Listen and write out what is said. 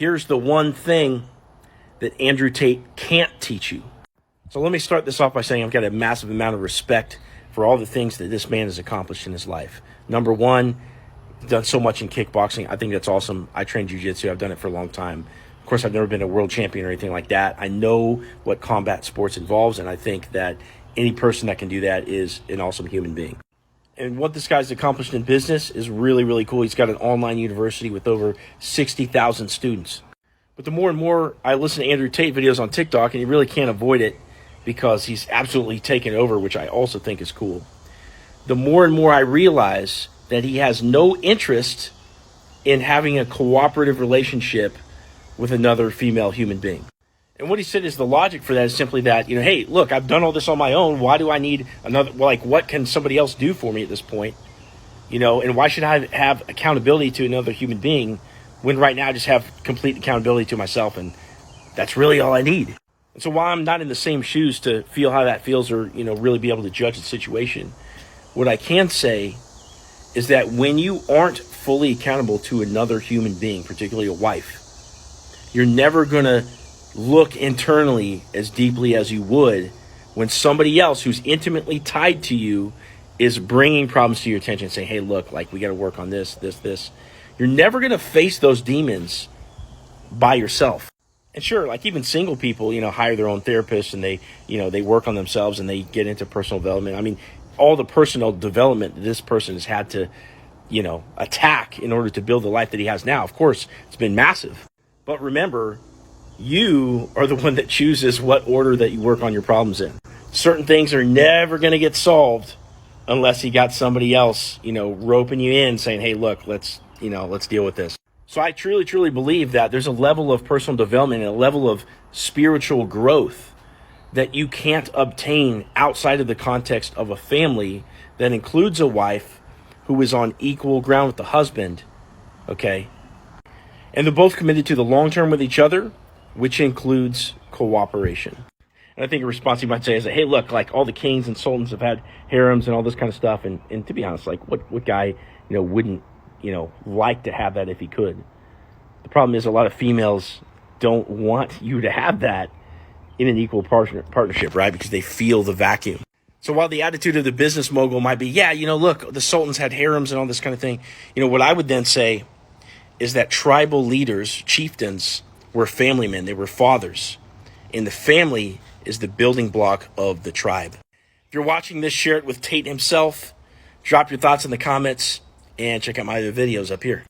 Here's the one thing that Andrew Tate can't teach you. So let me start this off by saying I've got a massive amount of respect for all the things that this man has accomplished in his life. Number one, he's done so much in kickboxing. I think that's awesome. I train jiu-jitsu. I've done it for a long time. Of course, I've never been a world champion or anything like that. I know what combat sports involves, and I think that any person that can do that is an awesome human being. And what this guy's accomplished in business is really, really cool. He's got an online university with over 60,000 students. But the more and more I listen to Andrew Tate videos on TikTok, and you really can't avoid it because he's absolutely taken over, which I also think is cool, the more and more I realize that he has no interest in having a cooperative relationship with another female human being. And what he said is the logic for that is simply that, hey, look, I've done all this on my own. Why do I need another? Well, like, what can somebody else do for me at this point? And why should I have accountability to another human being when right now I just have complete accountability to myself, and that's really all I need? And so while I'm not in the same shoes to feel how that feels or, really be able to judge the situation, what I can say is that when you aren't fully accountable to another human being, particularly a wife, you're never going to look internally as deeply as you would when somebody else who's intimately tied to you is bringing problems to your attention, saying, hey, look, like, we got to work on this. You're never going to face those demons by yourself. And sure, like, even single people, hire their own therapists, and they work on themselves and they get into personal development. I mean, all the personal development that this person has had to, attack in order to build the life that he has now, of course, it's been massive. But remember, you are the one that chooses what order that you work on your problems in. Certain things are never going to get solved unless you got somebody else, roping you in, saying, hey, look, let's deal with this. So I truly, truly believe that there's a level of personal development and a level of spiritual growth that you can't obtain outside of the context of a family that includes a wife who is on equal ground with the husband, okay? And they're both committed to the long term with each other, which includes cooperation. And I think a response you might say is that, hey, look, like, all the kings and sultans have had harems and all this kind of stuff. And to be honest, like, what guy, wouldn't, like to have that if he could? The problem is a lot of females don't want you to have that in an equal partnership, right? Because they feel the vacuum. So while the attitude of the business mogul might be, yeah, look, the sultans had harems and all this kind of thing. What I would then say is that tribal leaders, chieftains, were family men. They were fathers. And the family is the building block of the tribe. If you're watching this, share it with Tate himself. Drop your thoughts in the comments and check out my other videos up here.